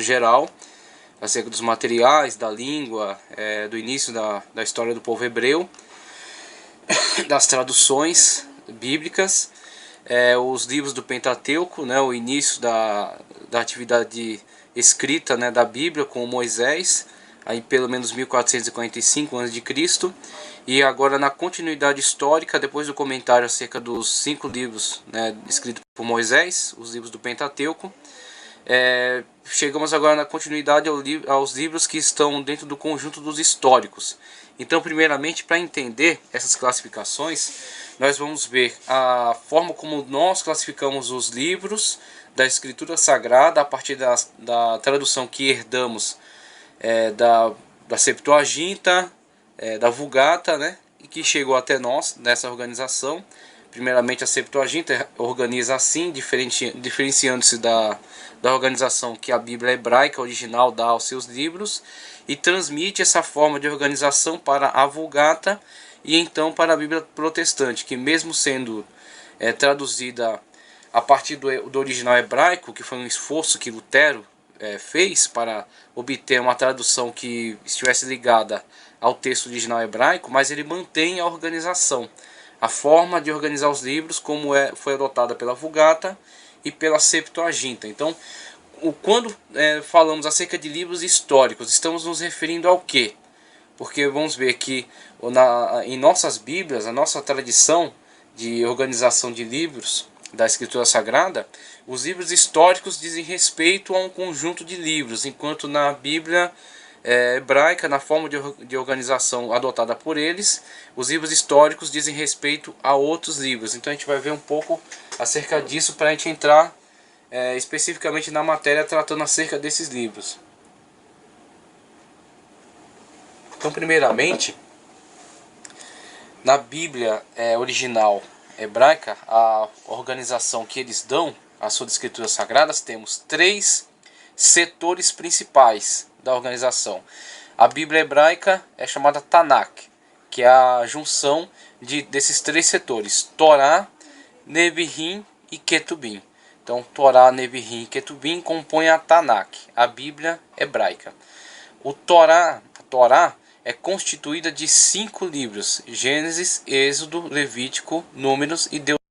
geral, acerca dos materiais, da língua, do início da história do povo hebreu, das traduções bíblicas, os livros do Pentateuco, né, o início da atividade escrita, né, da Bíblia com Moisés, aí pelo menos 1445 a.C., e agora na continuidade histórica, depois do comentário acerca dos 5 livros, né, escritos por Moisés, os livros do Pentateuco, chegamos agora na continuidade aos livros que estão dentro do conjunto dos históricos. Então, primeiramente, para entender essas classificações, nós vamos ver a forma como nós classificamos os livros da Escritura Sagrada a partir da tradução que herdamos da Septuaginta, da Vulgata, né, e que chegou até nós nessa organização. Primeiramente, a Septuaginta organiza assim, diferenciando-se da organização que a Bíblia hebraica original dá aos seus livros, e transmite essa forma de organização para a Vulgata e então para a Bíblia protestante, que mesmo sendo traduzida a partir do original hebraico, que foi um esforço que Lutero fez para obter uma tradução que estivesse ligada ao texto original hebraico, mas ele mantém a organização, a forma de organizar os livros como foi adotada pela Vulgata e pela Septuaginta. Então, quando falamos acerca de livros históricos, estamos nos referindo ao quê? Porque vamos ver que em nossas Bíblias, a nossa tradição de organização de livros da Escritura Sagrada, os livros históricos dizem respeito a um conjunto de livros, enquanto na Bíblia hebraica, na forma de organização adotada por eles, os livros históricos dizem respeito a outros livros. Então a gente vai ver um pouco acerca disso para a gente entrar especificamente na matéria tratando acerca desses livros. Então, primeiramente, na Bíblia original hebraica, a organização que eles dão às suas escrituras sagradas, temos 3 setores principais da organização. A Bíblia hebraica é chamada Tanakh, que é a junção desses 3 setores: Torá, Nevi'im e Ketubim. Então, Torá, Nevi'im e Ketubim compõem a Tanakh, a Bíblia hebraica. A Torá é constituída de 5 livros: Gênesis, Êxodo, Levítico, Números e Deuteronômio.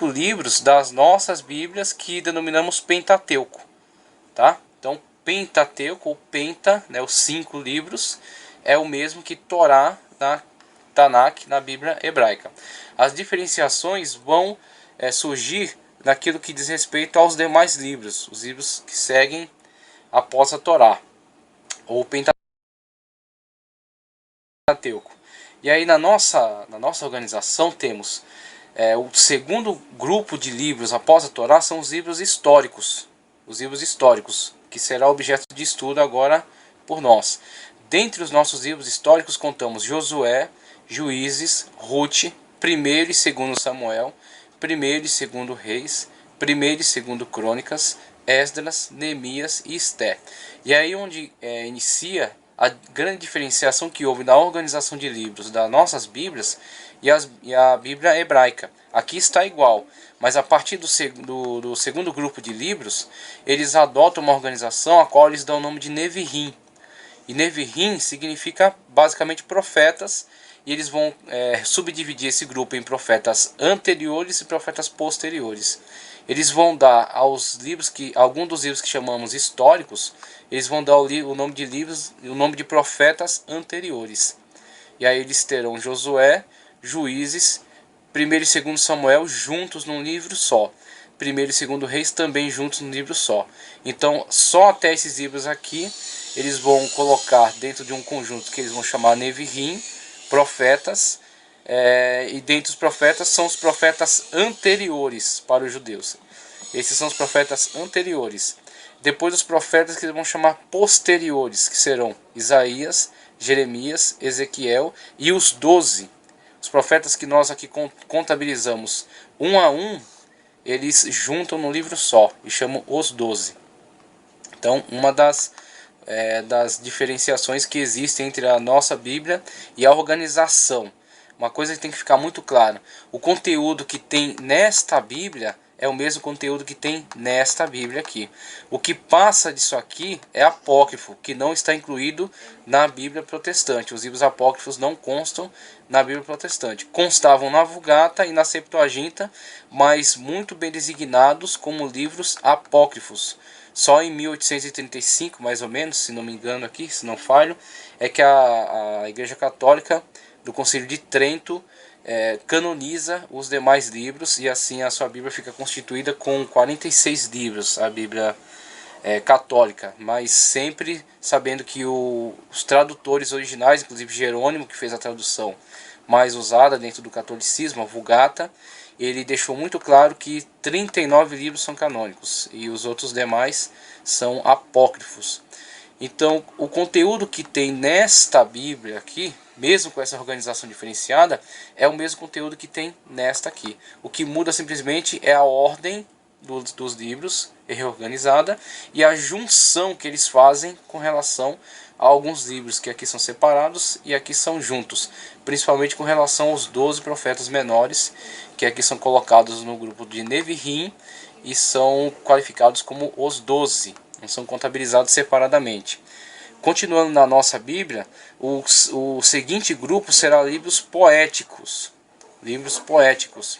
Livros das nossas Bíblias que denominamos Pentateuco, tá? Então, Pentateuco, ou Penta, né, os 5 livros, é o mesmo que Torá na Tanakh, na Bíblia hebraica. As diferenciações vão surgir naquilo que diz respeito aos demais livros, os livros que seguem após a Torá, ou Pentateuco. E aí na nossa organização temos o segundo grupo de livros após a Torá são os livros históricos. Os livros históricos, que será objeto de estudo agora por nós. Dentre os nossos livros históricos contamos Josué, Juízes, Rute, 1º e 2º Samuel, 1º e 2º Reis, 1º e 2º Crônicas, Esdras, Neemias e Esté. E aí onde inicia a grande diferenciação que houve na organização de livros das nossas Bíblias e a Bíblia hebraica. Aqui está igual, mas a partir do segundo grupo de livros, eles adotam uma organização a qual eles dão o nome de Nevi'im. E Nevi'im significa basicamente profetas, e eles vão subdividir esse grupo em profetas anteriores e profetas posteriores. Eles vão dar aos livros alguns dos livros que chamamos históricos, eles vão dar o nome de livros, o nome de profetas anteriores. E aí eles terão Josué, Juízes, 1º e 2º Samuel juntos num livro só. 1º e 2º Reis também juntos num livro só. Então, só até esses livros aqui, eles vão colocar dentro de um conjunto que eles vão chamar Nevi'im, profetas, e dentre os profetas são os profetas anteriores para os judeus. Esses são os profetas anteriores. Depois os profetas que eles vão chamar posteriores, que serão Isaías, Jeremias, Ezequiel e os 12. Os profetas que nós aqui contabilizamos um a um, eles juntam num livro só e chamam os 12. Então, uma das diferenciações que existem entre a nossa Bíblia e a organização. Uma coisa que tem que ficar muito clara: o conteúdo que tem nesta Bíblia é o mesmo conteúdo que tem nesta Bíblia aqui. O que passa disso aqui é apócrifo, que não está incluído na Bíblia protestante. Os livros apócrifos não constam na Bíblia protestante. Constavam na Vulgata e na Septuaginta, mas muito bem designados como livros apócrifos. Só em 1835, mais ou menos, se não me engano aqui, se não falho, é que a Igreja Católica do Concílio de Trento canoniza os demais livros, e assim a sua Bíblia fica constituída com 46 livros, a Bíblia católica, mas sempre sabendo que os tradutores originais, inclusive Jerônimo, que fez a tradução mais usada dentro do catolicismo, a Vulgata, ele deixou muito claro que 39 livros são canônicos e os outros demais são apócrifos. Então, o conteúdo que tem nesta Bíblia aqui, mesmo com essa organização diferenciada, é o mesmo conteúdo que tem nesta aqui. O que muda simplesmente é a ordem dos livros reorganizada e a junção que eles fazem com relação a alguns livros que aqui são separados e aqui são juntos, principalmente com relação aos 12 profetas menores, que aqui são colocados no grupo de Nevi'im e são qualificados como os 12, não são contabilizados separadamente. Continuando na nossa Bíblia, o seguinte grupo será livros poéticos. Livros poéticos.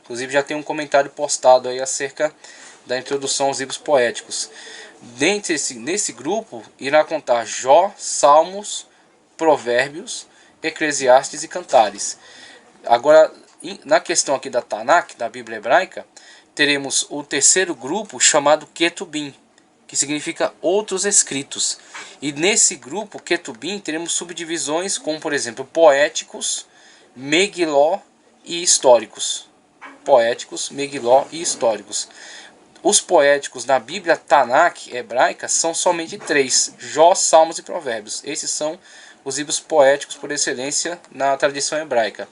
Inclusive já tem um comentário postado aí acerca da introdução aos livros poéticos. Nesse grupo irá contar Jó, Salmos, Provérbios, Eclesiastes e Cantares. Agora, na questão aqui da Tanakh, da Bíblia hebraica, teremos o terceiro grupo chamado Ketubim, que significa outros escritos. E nesse grupo Ketubim teremos subdivisões como, por exemplo, poéticos, Megiló e históricos. Poéticos, Megiló e históricos. Os poéticos na Bíblia Tanakh hebraica são somente 3: Jó, Salmos e Provérbios. Esses são os livros poéticos por excelência na tradição hebraica.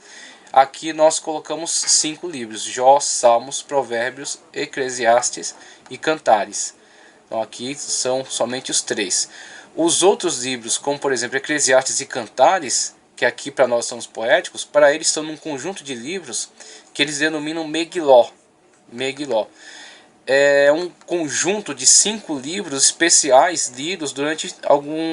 Aqui nós colocamos 5 livros: Jó, Salmos, Provérbios, Eclesiastes e Cantares. Então aqui são somente os 3. Os outros livros, como por exemplo Eclesiastes e Cantares, que aqui para nós são os poéticos, para eles são um conjunto de livros que eles denominam Megiló. Megiló é um conjunto de 5 livros especiais lidos durante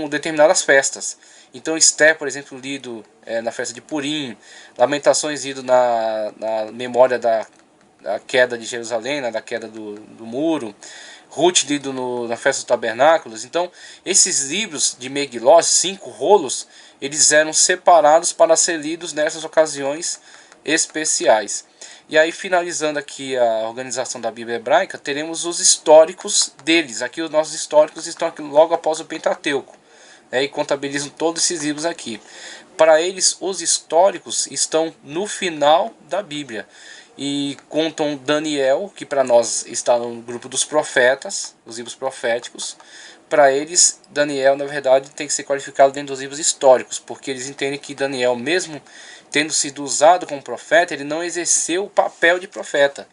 determinadas festas. Então Esther, por exemplo, lido na festa de Purim, Lamentações lido na memória da queda de Jerusalém, da queda do muro, Ruth lido na festa dos tabernáculos. Então esses livros de Megiló, 5 rolos, eles eram separados para ser lidos nessas ocasiões especiais. E aí, finalizando aqui a organização da Bíblia hebraica, teremos os históricos deles. Aqui os nossos históricos estão aqui logo após o Pentateuco, e contabilizam todos esses livros aqui. Para eles, os históricos estão no final da Bíblia e contam Daniel, que para nós está no grupo dos profetas, os livros proféticos. Para eles, Daniel, na verdade, tem que ser qualificado dentro dos livros históricos, porque eles entendem que Daniel, mesmo tendo sido usado como profeta, ele não exerceu o papel de profeta,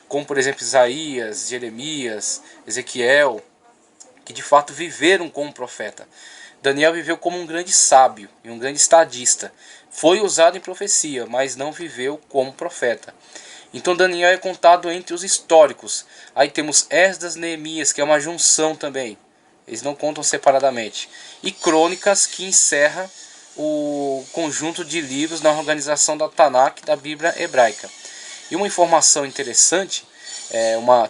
como por exemplo Isaías, Jeremias, Ezequiel, que de fato viveram como profeta. Daniel viveu como um grande sábio e um grande estadista. Foi usado em profecia, mas não viveu como profeta. Então Daniel é contado entre os históricos. Aí temos Esdras, Neemias, que é uma junção também. Eles não contam separadamente. E Crônicas, que encerra o conjunto de livros na organização da Tanakh, da Bíblia hebraica. E uma informação interessante,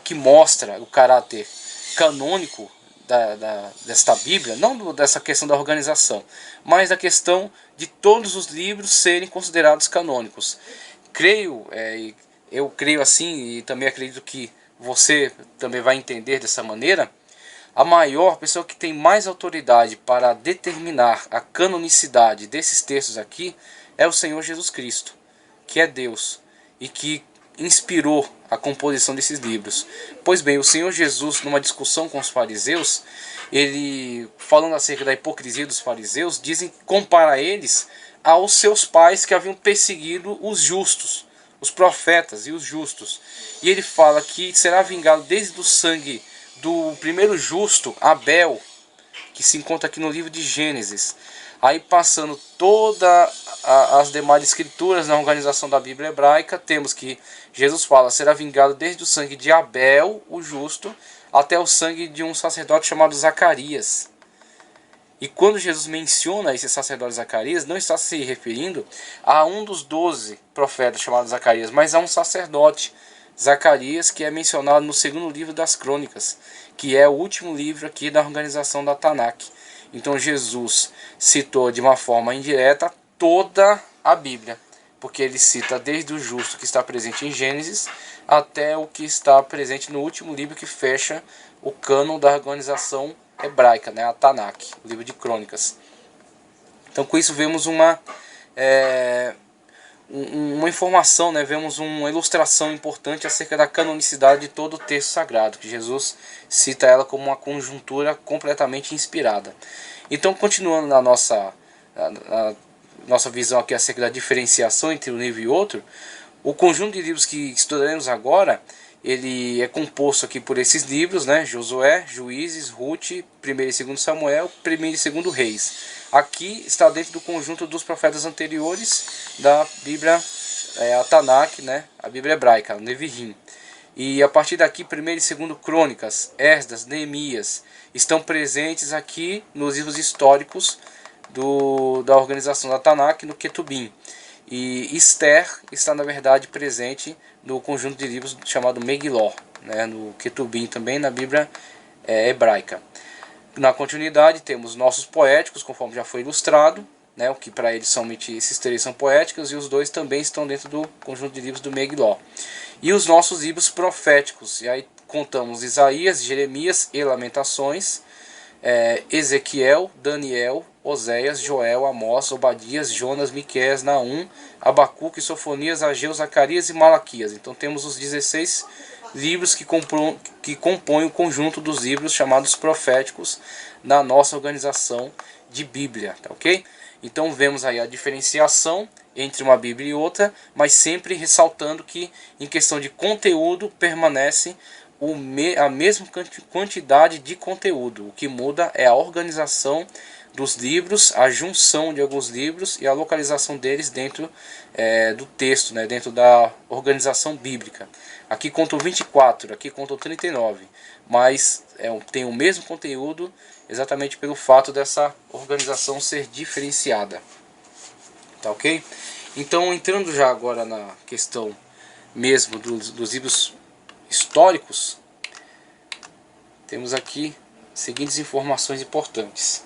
que mostra o caráter canônico desta Bíblia, não dessa questão da organização, mas da questão de todos os livros serem considerados canônicos. Eu creio assim, e também acredito que você também vai entender dessa maneira. A maior pessoa que tem mais autoridade para determinar a canonicidade desses textos aqui é o Senhor Jesus Cristo, que é Deus e que inspirou a composição desses livros. Pois bem, o Senhor Jesus, numa discussão com os fariseus, ele, falando acerca da hipocrisia dos fariseus, compara eles aos seus pais que haviam perseguido os justos, os profetas e os justos. E ele fala que será vingado desde o sangue do primeiro justo, Abel, que se encontra aqui no livro de Gênesis. Aí passando todas as demais escrituras na organização da Bíblia hebraica, temos que Jesus fala, será vingado desde o sangue de Abel, o justo, até o sangue de um sacerdote chamado Zacarias. E quando Jesus menciona esse sacerdote Zacarias, não está se referindo a um dos 12 profetas chamados Zacarias, mas a um sacerdote, Zacarias, que é mencionado no segundo livro das Crônicas, que é o último livro aqui da organização da Tanakh. Então Jesus citou de uma forma indireta toda a Bíblia, porque ele cita desde o justo que está presente em Gênesis até o que está presente no último livro que fecha o cânon da organização hebraica, né, a Tanakh, o livro de Crônicas. Então com isso vemos uma informação, né, vemos uma ilustração importante acerca da canonicidade de todo o texto sagrado, que Jesus cita ela como uma conjuntura completamente inspirada. Então, continuando na nossa visão aqui acerca da diferenciação entre um livro e outro, o conjunto de livros que estudaremos agora, ele é composto aqui por esses livros, né, Josué, Juízes, Ruth, 1º e 2º Samuel, 1º e 2º Reis. Aqui está dentro do conjunto dos profetas anteriores da Bíblia, a Tanakh, né, a Bíblia hebraica, o Nevi'im. E a partir daqui, 1º e 2º Crônicas, Esdras, Neemias, estão presentes aqui nos livros históricos da organização da Tanakh, no Ketubim. E Esther está, na verdade, presente no conjunto de livros chamado Megillah, né, no Ketubim também, na Bíblia hebraica. Na continuidade temos nossos poéticos, conforme já foi ilustrado, né, o que para eles somente esses três são poéticos, e os dois também estão dentro do conjunto de livros do Megillah. E os nossos livros proféticos, e aí contamos Isaías, Jeremias e Lamentações, Ezequiel, Daniel, Oséias, Joel, Amós, Obadias, Jonas, Miqueias, Naum, Abacuque, Sofonias, Ageu, Zacarias e Malaquias. Então temos os 16 livros que compõem o conjunto dos livros chamados proféticos na nossa organização de Bíblia, tá ok? Então vemos aí a diferenciação entre uma Bíblia e outra, mas sempre ressaltando que em questão de conteúdo permanece a mesma quantidade de conteúdo. O que muda é a organização dos livros, a junção de alguns livros e a localização deles dentro do texto, né, dentro da organização bíblica. Aqui conta o 24, aqui conta o 39, mas tem o mesmo conteúdo exatamente pelo fato dessa organização ser diferenciada. Tá ok? Então, entrando já agora na questão mesmo dos livros históricos, temos aqui as seguintes informações importantes.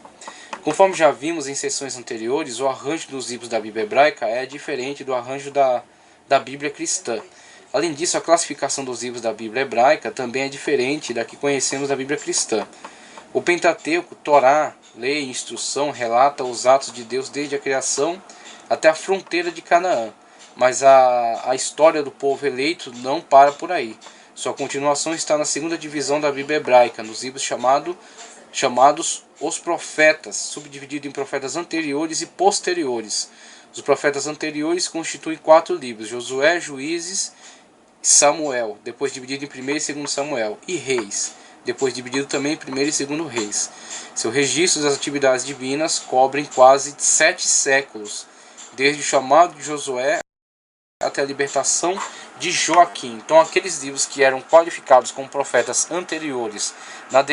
Conforme já vimos em sessões anteriores, o arranjo dos livros da Bíblia hebraica é diferente do arranjo da Bíblia cristã. Além disso, a classificação dos livros da Bíblia hebraica também é diferente da que conhecemos da Bíblia cristã. O Pentateuco, Torá, lei e instrução, relata os atos de Deus desde a criação até a fronteira de Canaã. Mas a história do povo eleito não para por aí. Sua continuação está na segunda divisão da Bíblia hebraica, nos livros chamados os profetas, subdividido em profetas anteriores e posteriores. Os profetas anteriores constituem 4 livros: Josué, Juízes, Samuel, depois dividido em 1º e 2º Samuel, e Reis, depois dividido também em 1º e 2º Reis. Seu registro das atividades divinas cobrem quase 7 séculos, desde o chamado de Josué até a libertação de Joaquim. Então aqueles livros que eram qualificados como profetas anteriores na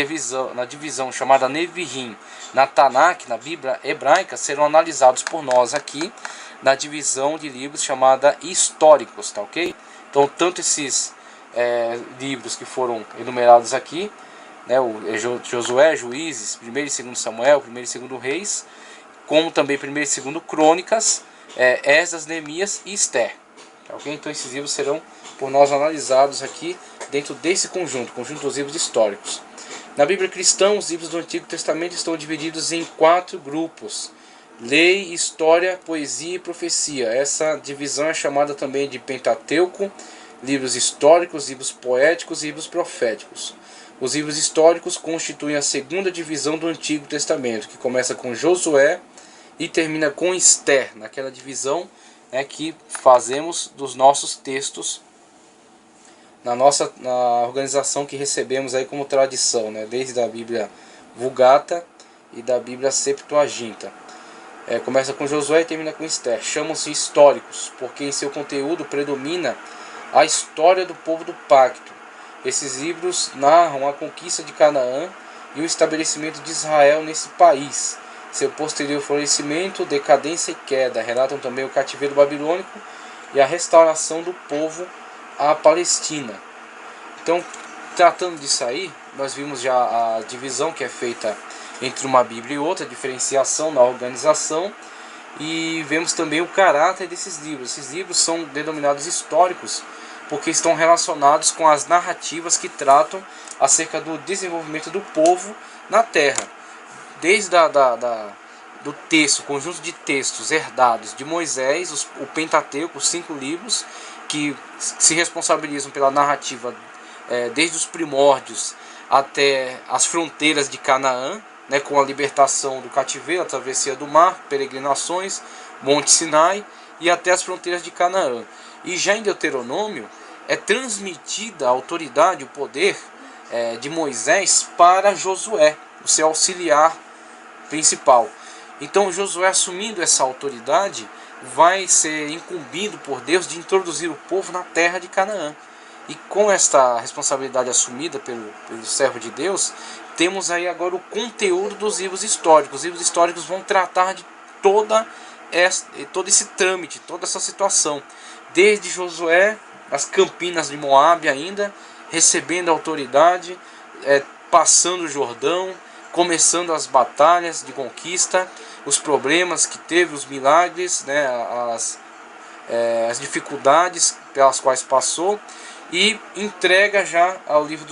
divisão chamada Nevi'im, na Tanakh, na Bíblia hebraica, serão analisados por nós aqui na divisão de livros chamada históricos, tá ok? Então tanto esses livros que foram enumerados aqui, né, Josué, Juízes, 1º e 2º Samuel, 1º e 2º Reis, como também 1º e 2º Crônicas, Esdras, Neemias e Esther. Okay? Então esses livros serão por nós analisados aqui dentro desse conjunto dos livros históricos. Na Bíblia cristã, os livros do Antigo Testamento estão divididos em 4 grupos: lei, história, poesia e profecia. Essa divisão é chamada também de Pentateuco, livros históricos, livros poéticos e livros proféticos. Os livros históricos constituem a segunda divisão do Antigo Testamento, que começa com Josué e termina com Esther, naquela divisão que fazemos dos nossos textos na organização que recebemos aí como tradição, né? Desde a Bíblia Vulgata e da Bíblia Septuaginta. Começa com Josué e termina com Esther. Chamam-se históricos, porque em seu conteúdo predomina a história do povo do pacto. Esses livros narram a conquista de Canaã e o estabelecimento de Israel nesse país, seu posterior florescimento, decadência e queda. Relatam também o cativeiro babilônico e a restauração do povo à Palestina. Então, tratando disso aí, nós vimos já a divisão que é feita entre uma Bíblia e outra, a diferenciação na organização, e vemos também o caráter desses livros. Esses livros são denominados históricos porque estão relacionados com as narrativas que tratam acerca do desenvolvimento do povo na terra. Desde do texto, conjunto de textos herdados de Moisés, o Pentateuco, os 5 livros, que se responsabilizam pela narrativa desde os primórdios até as fronteiras de Canaã, né, com a libertação do cativeiro, a travessia do mar, peregrinações, Monte Sinai e até as fronteiras de Canaã. E já em Deuteronômio é transmitida a autoridade, o poder de Moisés para Josué, o seu auxiliar principal. Então Josué, assumindo essa autoridade, vai ser incumbido por Deus de introduzir o povo na terra de Canaã. E com esta responsabilidade assumida pelo servo de Deus, temos aí agora o conteúdo dos livros históricos. Os livros históricos vão tratar de todo esse trâmite, toda essa situação. Desde Josué, as campinas de Moabe ainda, recebendo a autoridade, passando o Jordão, começando as batalhas de conquista, os problemas que teve, os milagres, né, as dificuldades pelas quais passou, e entrega já ao livro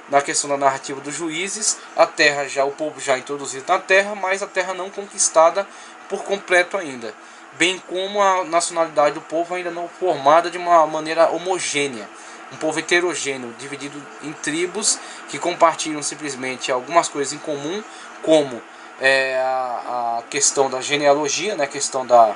na questão da narrativa dos juízes, a terra já, o povo já introduzido na terra, mas a terra não conquistada por completo ainda, bem como a nacionalidade do povo ainda não formada de uma maneira homogênea, um povo heterogêneo, dividido em tribos que compartilham simplesmente algumas coisas em comum, como a questão da genealogia, né, a questão do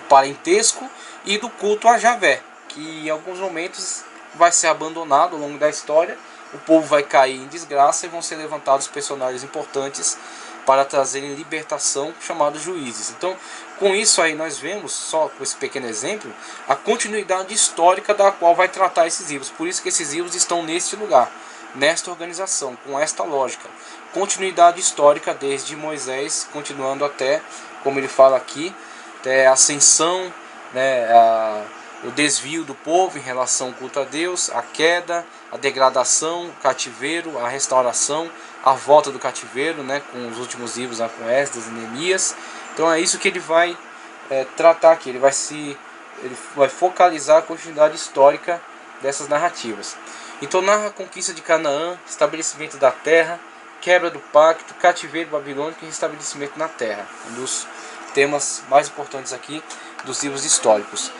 parentesco e do culto a Javé, que em alguns momentos vai ser abandonado ao longo da história. O povo vai cair em desgraça e vão ser levantados personagens importantes para trazerem libertação, chamados juízes. Então, com isso aí nós vemos, só com esse pequeno exemplo, a continuidade histórica da qual vai tratar esses livros. Por isso que esses livros estão neste lugar, nesta organização, com esta lógica. Continuidade histórica desde Moisés, continuando até, como ele fala aqui, até a ascensão, né, o desvio do povo em relação ao culto a Deus, a queda, a degradação, o cativeiro, a restauração, a volta do cativeiro, né, com os últimos livros lá com Esdras e Neemias. Então é isso que ele vai tratar aqui, ele vai focalizar a continuidade histórica dessas narrativas. Então narra a conquista de Canaã, estabelecimento da terra, quebra do pacto, cativeiro babilônico e restabelecimento na terra. Um dos temas mais importantes aqui dos livros históricos.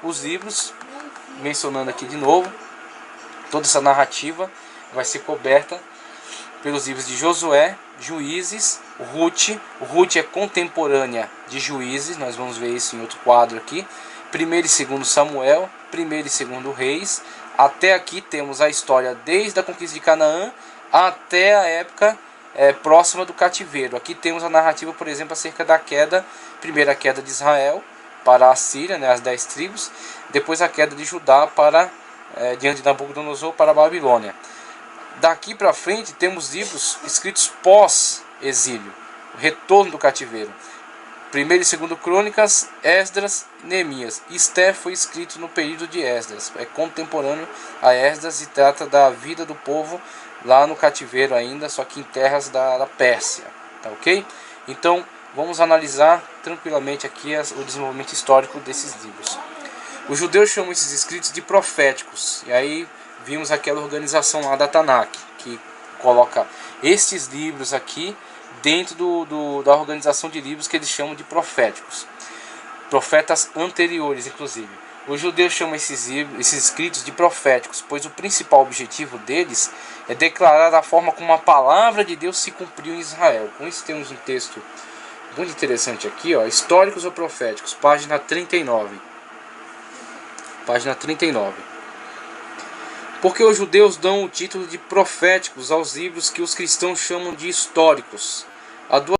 Os livros, mencionando aqui de novo, toda essa narrativa vai ser coberta pelos livros de Josué, Juízes, Ruth. O Ruth é contemporânea de Juízes, nós vamos ver isso em outro quadro aqui. 1º e 2º Samuel, 1º e 2º Reis. Até aqui temos a história desde a conquista de Canaã até a época próxima do cativeiro. Aqui temos a narrativa, por exemplo, acerca da queda, primeira queda de Israel para a Síria, né, as 10 tribos, depois a queda de Judá diante de Nabucodonosor para a Babilônia. Daqui para frente temos livros escritos pós-exílio, o retorno do cativeiro. 1º e 2º Crônicas, Esdras e Neemias. Esther foi escrito no período de Esdras, é contemporâneo a Esdras e trata da vida do povo lá no cativeiro ainda, só que em terras da Pérsia, tá ok? Então vamos analisar tranquilamente aqui o desenvolvimento histórico desses livros. Os judeus chamam esses escritos de proféticos, e aí vimos aquela organização lá da Tanakh, que coloca estes livros aqui dentro da organização de livros que eles chamam de proféticos. Profetas anteriores, inclusive. Os judeus chamam esses escritos de proféticos, pois o principal objetivo deles é declarar a forma como a palavra de Deus se cumpriu em Israel. Com isso temos um texto muito interessante aqui, ó, Históricos ou Proféticos, página 39. Página 39. Porque os judeus dão o título de proféticos aos livros que os cristãos chamam de históricos. Há duas